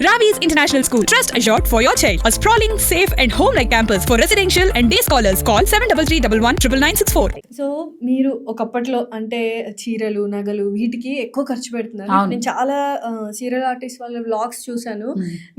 Ravi's International School. Trust assured for your child. A sprawling, safe and home-like campus for residential and day scholars. Call 7331 so మీరు ఒకప్పట్లో అంటే చీరలు నగలు వీటికి ఎక్కువ ఖర్చు పెడుతున్నారు. నేను చాలా సీరియల్ ఆర్టిస్ట్ వాళ్ళ వ్లాగ్స్ చూసాను.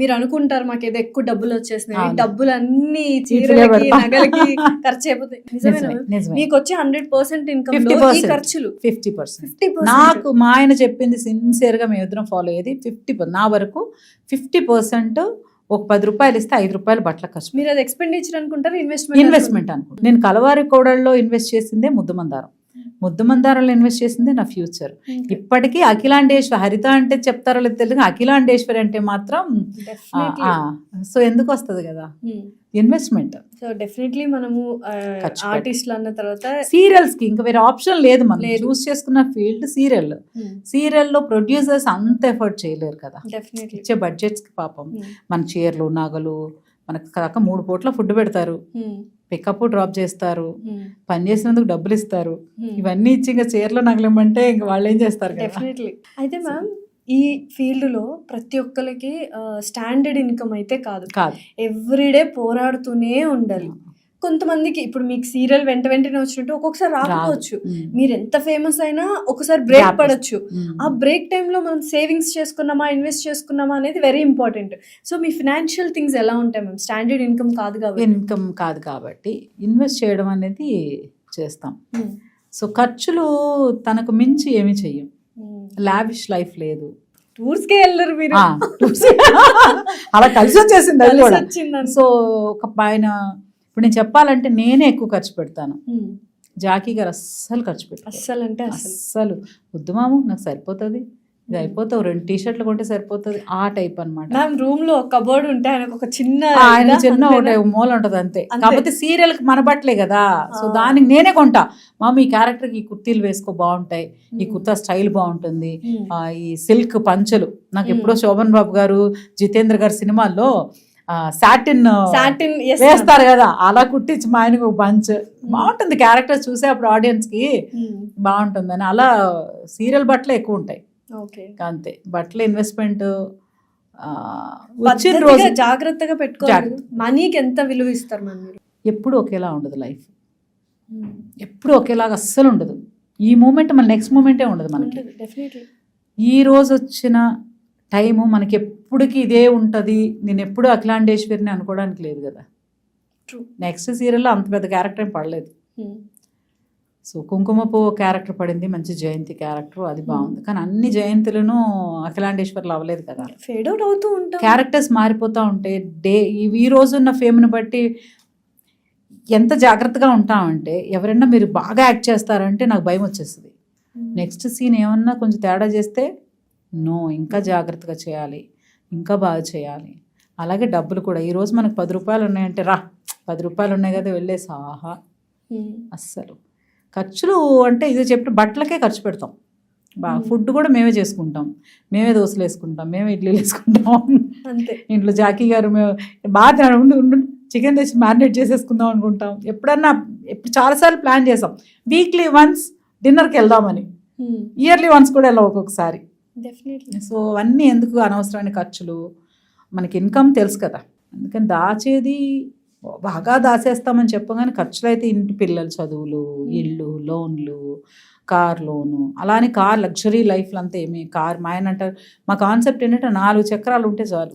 మీరు అనుకుంటారు మాకు ఏదో ఎక్కువ డబ్బులు వచ్చేస్తున్నాయి, డబ్బులు అన్ని చీరలకి నగలకి ఖర్చు అయిపోతాయి. నిజమేనా? మీకు వచ్చే 100% ఇన్కమ్ లో ఈ ఖర్చులు 50%. నాకు మా ఆయన చెప్పింది సిన్సియర్ గా మేము ఇద్దరం ఫాలో అయ్యేది 50%. నా వరకు 50% ఒక 10 రూపాయలు ఇస్తే 5 రూపాయలు బట్టల ఖర్చు. మీరు అది ఎక్స్పెండిచర్ అనుకుంటారు, ఇన్వెస్ట్మెంట్ అనుకుంటారు. నేను కలవారి కోడల్లో ఇన్వెస్ట్ చేసిందే ముద్దుమందారంలో ఇన్వెస్ట్ చేసిందే నా ఫ్యూచర్. ఇప్పటికీ అఖిలాండేశ్వరి, హరిత అంటే చెప్తారో లేదు తెలియదు, అఖిలాండేశ్వరి అంటే మాత్రం సో ఎందుకు వస్తుంది కదా ఇన్వెస్ట్మెంట్. సో డెఫినెట్లీ మనము ఆర్టిస్ట్లు అన్న తర్వాత సీరియల్స్ కి ఇంకా వేరే ఆప్షన్ లేదు. మనం చూస్ చేసుకున్న ఫీల్డ్ సీరియల్లో ప్రొడ్యూసర్స్ అంత ఎఫర్ట్ చేయలేరు కదా ఇచ్చే బడ్జెట్స్ కి. పాపం మన చీరలు నగలు మనకు కాక 3 పూట్ల ఫుడ్ పెడతారు, పికప్ డ్రాప్ చేస్తారు, పని చేసినందుకు డబ్బులు ఇస్తారు. ఇవన్నీ ఇచ్చి ఇంకా చీరలో నగలమంటే ఇంకా వాళ్ళు ఏం చేస్తారు? డెఫినెట్లీ. అయితే మ్యామ్ ఈ ఫీల్డ్ లో ప్రతి ఒక్కరికి స్టాండర్డ్ ఇన్కమ్ అయితే కాదు, ఎవ్రీడే పోరాడుతూనే ఉండాలి. కొంతమందికి ఇప్పుడు మీకు సీరియల్ వెంటనే వచ్చినట్టు ఒక్కొక్కసారి రాకపోవచ్చు, మీరు ఎంత ఫేమస్ అయినా ఒకసారి బ్రేక్ పడొచ్చు. ఆ బ్రేక్ టైంలో మనం సేవింగ్స్ చేసుకున్నామా, ఇన్వెస్ట్ చేసుకున్నామా అనేది వెరీ ఇంపార్టెంట్. సో మీ ఫినాన్షియల్ థింగ్స్ ఎలా ఉంటాయి మ్యామ్? స్టాండర్డ్ ఇన్కమ్ కాదు కాబట్టి ఇన్వెస్ట్ చేయడం అనేది చేస్తాం. సో ఖర్చులు తనకు మించి ఏమి చెయ్యం. లావిష్ లైఫ్ లేదు, టూర్స్కే వెళ్ళరు మీరు, అలా కలిసి వచ్చేసింది అది కూడా. సో ఒక ఆయన ఇప్పుడు నేను చెప్పాలంటే నేనే ఎక్కువ ఖర్చు పెడతాను. జాకీ గారు అస్సలు ఖర్చు పెట్టారు, అస్సలు వద్దు మాము నాకు సరిపోతుంది, ఇది అయిపోతావు 2 టీ-షర్ట్లు కొంటే సరిపోతుంది, ఆ టైప్ అనమాట. రూమ్ లో కబోర్డ్ ఉంటే ఆయన ఒక చిన్న ఒకటే మూల ఉంటది అంతే. కాకపోతే సీరియల్ కి మన బట్టలే కదా, సో దానికి నేనే కొంటా. మామ ఈ క్యారెక్టర్ కి ఈ కుర్తీలు వేసుకో బాగుంటాయి, ఈ కుర్తా స్టైల్ బాగుంటుంది, ఈ సిల్క్ పంచలు నాకు ఎప్పుడో శోభన్ బాబు గారు జితేంద్ర గారు సినిమాల్లో సాటిన్ వేస్తారు కదా, అలా కుట్టించి మా ఆయనకు ఒక పంచ్ బాగుంటుంది. క్యారెక్టర్ చూసే అప్పుడు ఆడియన్స్ కి బాగుంటుందని అలా సీరియల్ బట్టలే ఎక్కువ ఉంటాయి అంతే. బట్టల ఇన్వెస్ట్మెంట్ వచ్చిన రోజు జాగ్రత్తగా పెట్టుకోవాలి. మనీకి ఎంత విలువ ఇస్తారు మీరు? ఎప్పుడు ఒకేలా ఉండదు లైఫ్, ఎప్పుడు ఒకేలాగా అస్సలు ఉండదు. ఈ మూమెంట్ మన నెక్స్ట్ మూమెంటే ఉండదు మనకి. ఈ రోజు వచ్చిన టైము మనకి ఎప్పటికీ ఇదే ఉంటుంది. నేను ఎప్పుడు అఖిలాండేశ్వరిని అనుకోవడానికి లేదు కదా. నెక్స్ట్ సీరియల్లో అంత పెద్ద క్యారెక్టర్ ఏం పడలేదు. సో కుంకుమ పువ్వు క్యారెక్టర్ పడింది, మంచి జయంతి క్యారెక్టర్, అది బాగుంది. కానీ అన్ని జయంతులను అఖిలాండేశ్వర్లు అవ్వలేదు కదా, ఫేడ్ అవుట్ అవుతూ ఉంటాయి, క్యారెక్టర్స్ మారిపోతూ ఉంటాయి. ఈ రోజున్న ఫేమ్ని బట్టి ఎంత జాగ్రత్తగా ఉంటామంటే, ఎవరైనా మీరు బాగా యాక్ట్ చేస్తారంటే నాకు భయం వచ్చేస్తుంది. నెక్స్ట్ సీన్ ఏమన్నా కొంచెం తేడా చేస్తే ఇంకా జాగ్రత్తగా చేయాలి, ఇంకా బాగా చేయాలి. అలాగే డబ్బులు కూడా ఈరోజు మనకు 10 రూపాయలు ఉన్నాయంటే 10 రూపాయలు ఉన్నాయి కదా వెళ్ళేసి ఆహా. అస్సలు ఖర్చులు అంటే ఇది చెప్పిన బట్టలకే ఖర్చు పెడతాం బాగా. ఫుడ్ కూడా మేమే చేసుకుంటాం, మేమే దోశలు వేసుకుంటాం, మేమే ఇడ్లీలు వేసుకుంటాం ఇంట్లో. జాకీ గారు మేము బాగా చికెన్ తెచ్చి మ్యారినేట్ చేసేసుకుందాం అనుకుంటాం. ఎప్పుడు చాలాసార్లు ప్లాన్ చేసాం, వీక్లీ వన్స్ డిన్నర్కి వెళ్దామని, ఇయర్లీ వన్స్ కూడా వెళ్ళాం ఒక్కొక్కసారి. సో అన్నీ ఎందుకు అనవసరమైన ఖర్చులు? మనకి ఇన్కమ్ తెలుసు కదా, అందుకని దాచేది బాగా దాచేస్తామని చెప్పగానే ఖర్చులు అయితే ఇంటి పిల్లల చదువులు, ఇల్లు, లోన్లు, కార్ లోను, అలానే కార్ లగ్జరీ లైఫ్లు అంతా ఏమి కార్. మా ఆయన అంటారు, మా కాన్సెప్ట్ ఏంటంటే 4 చక్రాలు ఉంటే చాలు,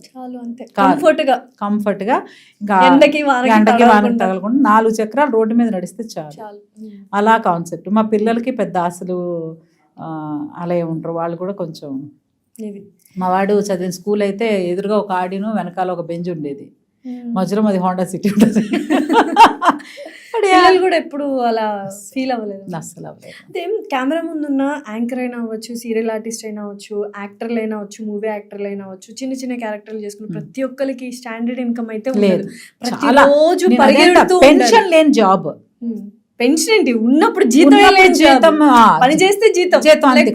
కంఫర్ట్గా ఇంకా ఎండకి వానకి తగలకుండా 4 చక్రాలు రోడ్డు మీద నడిస్తే చాలు, అలా కాన్సెప్ట్. మా పిల్లలకి పెద్ద ఆశలు అలా ఉంటారు, వాళ్ళు కూడా కొంచెం. మా వాడు చదివిన స్కూల్ అయితే ఎదురుగా ఒక ఆడిను, వెనకాల ఒక బెంచ్ ఉండేది, మధ్యలో మాది హోండా సిటీ ఉంటుంది. కూడా ఎప్పుడు అలా ఫీల్ అవ్వలేదు, అస్సలు అవ్వలేదు. కెమెరా ముందున్న యాంకర్ అయినా అవ్వచ్చు, సీరియల్ ఆర్టిస్ట్ అయినా అవ్వచ్చు, యాక్టర్లు అయినా అవ్వచ్చు, మూవీ యాక్టర్లు అయినా అవ్వచ్చు, చిన్న చిన్న క్యారెక్టర్లు చేసుకుని ప్రతి ఒక్కరికి స్టాండర్డ్ ఇన్కమ్ అయితే లేదు. ప్రతిరోజు పెన్షన్ లేని జాబ్, పెన్షన్ ఏంటి ఉన్నప్పుడు జీతం, పని చేస్తే జీతం,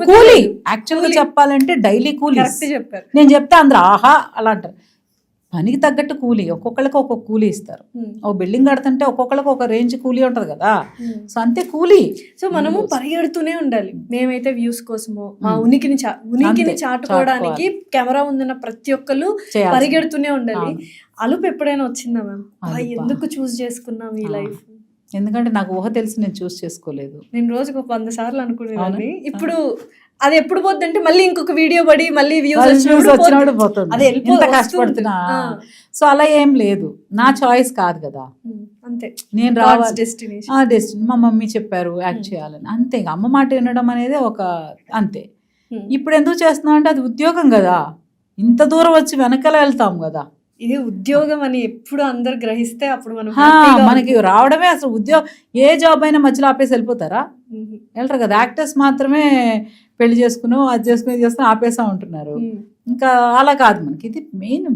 కూలీ. యాక్చువల్ గా చెప్పాలంటే డైలీ కూలీ చెప్పారు. నేను చెప్తా అందరూ ఆహా అలా అంటారు. పనికి తగ్గట్టు కూలీ, ఒక్కొక్కళ్ళకి ఒక్కొక్క కూలీ ఇస్తారు. ఓ బిల్డింగ్ కడుతుంటే ఒక్కొక్కళ్ళకి ఒక రేంజ్ కూలీ ఉంటుంది కదా, సో అంతే కూలీ. సో మనము పరిగెడుతూనే ఉండాలి. మేమైతే వ్యూస్ కోసమో మా ఉనికిని చాటుకోవడానికి కెమెరా ముందున్న ప్రతి ఒక్కరు పరిగెడుతూనే ఉండాలి. అలుపు ఎప్పుడైనా వచ్చిందా మ్యామ్? ఎందుకు చూస్ చేసుకున్నాం ఈ లైఫ్? ఎందుకంటే నాకు ఊహ తెలిసి నేను చూస్ చేసుకోలేదు. నేను రోజుకు 100 సార్లు అనుకునేదాన్ని. ఇప్పుడు అది ఎప్పుడు పోద్ది అంటే మళ్ళీ ఇంకొక వీడియో పడి మళ్ళీ వ్యూస్ వచ్చినప్పుడు పోతుంది, ఎంత కష్టపడుతున్నా. సో అలా ఏం లేదు, నా చాయిస్ కాదు కదా, అంతే. నేను రావాలి డెస్టినీ. మా మమ్మీ చెప్పారు యాక్ట్ చేయాలని, అంతే. ఇంకా అమ్మ మాట వినడం అనేది ఒక అంతే. ఇప్పుడు ఎందుకు చేస్తున్నాం అంటే అది ఉద్యోగం కదా, ఇంత దూరం వచ్చి వెనకాల వెళ్తాం కదా. ఇది ఉద్యోగం అని ఎప్పుడు అందరు గ్రహిస్తే అప్పుడు మనం మనకి రావడమే అసలు ఉద్యోగం. ఏ జాబ్ అయినా మధ్యలో ఆపేసి వెళ్ళిపోతారా? వెళ్ళరు కదా. యాక్టర్స్ మాత్రమే పెళ్లి చేసుకుని అది చేసుకుని ఇది చేసుకుని ఆపేసా ఉంటున్నారు. ఇంకా అలా కాదు, మనకి ఇది మెయిన్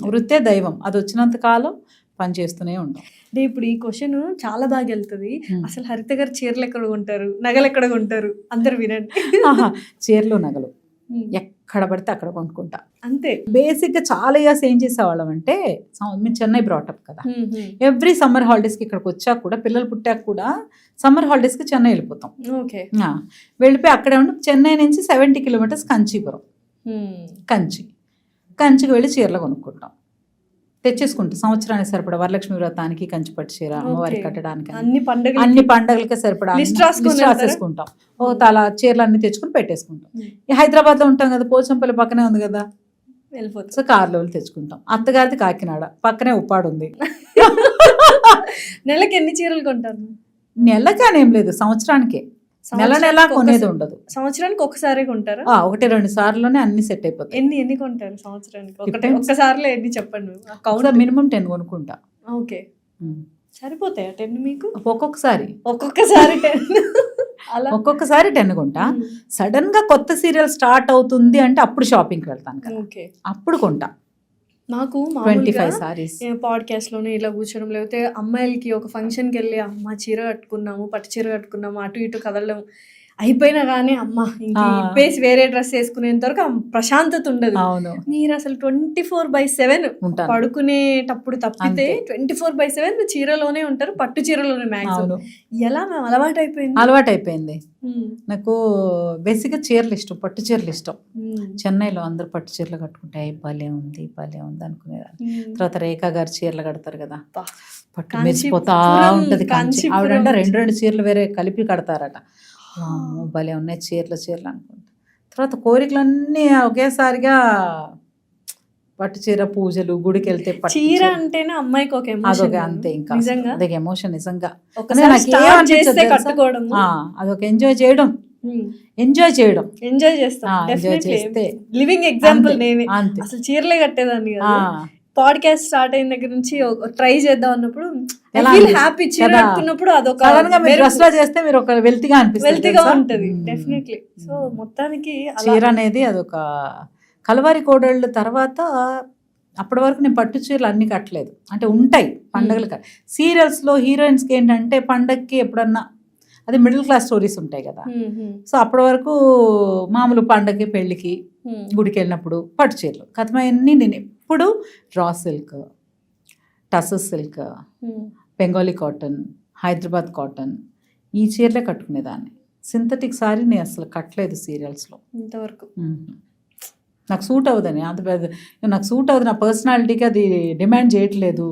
వృత్తే దైవం. అది వచ్చినంత కాలం పని చేస్తూనే ఉంటాం. అంటే ఇప్పుడు ఈ క్వశ్చన్ చాలా బాగా వెళ్తుంది. అసలు హరిత గారు చీరలు ఎక్కడ కొంటారు, నగలు ఎక్కడ కొంటారు? అందరు వినండి. చీరలు నగలు ఎక్కడ పడితే అక్కడ కొనుక్కుంటా, అంతే. బేసిక్ గా చాలా ఇయర్స్ ఏం చేసేవాళ్ళం అంటే, మేము చెన్నై బ్రాటప్ కదా, ఎవ్రీ సమ్మర్ హాలిడేస్ కి ఇక్కడికి వచ్చాక కూడా, పిల్లలు పుట్టాక కూడా సమ్మర్ హాలిడేస్ కి చెన్నై వెళ్ళిపోతాం. వెళ్ళిపోయి అక్కడే ఉండి చెన్నై నుంచి 70 కిలోమీటర్స్ కంచీపురం, కంచికి వెళ్ళి చీరలు కొనుక్కుంటాం, తెచ్చేసుకుంటాం. సంవత్సరానికి సరిపడా వరలక్ష్మి వ్రతానికి కంచి పట్టు చీర, అమ్మవారికి కట్టడానికి, అన్ని పండుగలకే సరిపడా రాసేసుకుంటాం. ఓ తల చీరలు అన్ని తెచ్చుకుని పెట్టేసుకుంటాం. హైదరాబాద్ లో ఉంటాం కదా, పోచంపల్లి పక్కనే ఉంది కదా, వెళ్ళిపోతాం. సో కార్లో తెచ్చుకుంటాం. అత్తగారిది కాకినాడ, పక్కనే ఉప్పాడు ఉంది. నెలకి ఎన్ని చీరలు కొంటారు? నెలకానేం లేదు, సంవత్సరానికే. నెల కొనేది ఉండదు. సంవత్సరానికి ఒకసారి కొంటారా? 1-2 సార్లునే అన్ని సెట్ అయిపోతాయి. ఎన్ని కొంటారు సంవత్సరానికి? ఒక్కసారిలో ఎన్ని చెప్పండి. మినిమం 10 కొనుక్కుంటా. ఓకే, సరిపోతాయా 10 మీకు? ఒక్కొక్కసారి 10 ఒక్కొక్కసారి 10 కొంటా. సడన్ గా కొత్త సీరియల్ స్టార్ట్ అవుతుంది అంటే అప్పుడు షాపింగ్కి వెళ్తాను కదా, అప్పుడు కొంటా. నాకు 25 సారీస్ పాడ్కాస్ట్ లోనే ఇలా కూర్చోడం, లేకపోతే అమ్మాయిలకి ఒక ఫంక్షన్కి వెళ్ళి అమ్మ చీర కట్టుకున్నాము, పట్టు చీర కట్టుకున్నాము, అటు ఇటు కదలడం అయిపోయినా కానీ అమ్మ ఇంకా ఇప్పేసి వేరే డ్రెస్ వేసుకునేంత వరకు ప్రశాంతత ఉండదు. మీరు అసలు 24/7 పడుకునేటప్పుడు తప్పితే 24/7 చీరలోనే ఉంటారు, పట్టు చీరలోనే మ్యాక్సిమం. ఎలా మేము అలవాటైపోయింది. నాకు బేసిక్గా చీరలు ఇష్టం, పట్టు చీరలు ఇష్టం. చెన్నైలో అందరు పట్టు చీరలు కట్టుకుంటే భలే ఉంది అనుకునేదాన్ని. తర్వాత రేఖా గారు చీరలు కడతారు కదా, పట్టు మెరిసిపోతా ఉంటది. ఆవిడంట 2 చీరలు వేరే కలిపి కడతారట. భలే ఉన్నాయి చీరలు అనుకుంటా. తర్వాత కోరికలన్నీ ఒకేసారిగా పట్టు చీర, పూజలు, గుడికి వెళ్తే చీర అంటేనే అమ్మాయికి ఒక ఎమోషన్. అంతే, ఇంకా అదొక ఎమోషన్ నిజంగా. అదొక ఎంజాయ్ చేస్తే లివింగ్ ఎగ్జాంపుల్ నేనే. అసలు చీరలే కట్టేదాన్ని కదా. పాడ్కాస్ట్ స్టార్ట్ అయిన దగ్గర నుంచి ట్రై చేద్దాం అన్నప్పుడు హ్యాపీ చీర కట్టుకున్నప్పుడు అదొక చేస్తే మీరు ఒక వెల్తిగా ఉంటది డెఫినెట్లీ. సో మొత్తానికి చీర అనేది అదొక కలవారి కోడళ్ళు. తర్వాత అప్పటి వరకు నేను పట్టు చీరలు అన్ని కట్టలేదు, అంటే ఉంటాయి పండగలు. సీరియల్స్లో హీరోయిన్స్కి ఏంటంటే పండగకి ఎప్పుడన్నా, అది మిడిల్ క్లాస్ స్టోరీస్ ఉంటాయి కదా, సో అప్పటి వరకు మామూలు పండగకి, పెళ్ళికి, గుడికి వెళ్ళినప్పుడు పట్టు చీరలు కథమన్నీ. నేను ఎప్పుడు raw silk, tussar silk, Bengali cotton, Hyderabad cotton, ఈ చీరలే కట్టుకునేదాన్ని. సింథటిక్ సారీ నేను అసలు కట్టలేదు సీరియల్స్లో ఇంతవరకు. నాకు సూట్ అవ్వదని, అంత పెద్ద నాకు సూట్ అవ్వదు, నా పర్సనాలిటీకి అది డిమాండ్ చేయట్లేదు,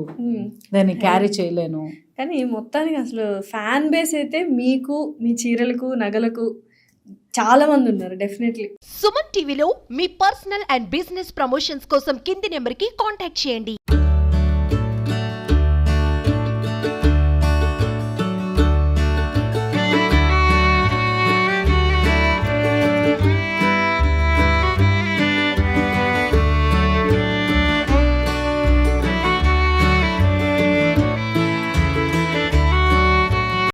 దాన్ని క్యారీ చేయలేను. కానీ మొత్తానికి అసలు ఫ్యాన్ బేస్ అయితే మీకు, మీ చీరలకు, నగలకు చాలా మంది ఉన్నారు డెఫినెట్లీ. సుమన్ టీవీలో మీ పర్సనల్ అండ్ బిజినెస్ ప్రమోషన్స్ కోసం కింది నెంబర్కి కాంటాక్ట్ చేయండి.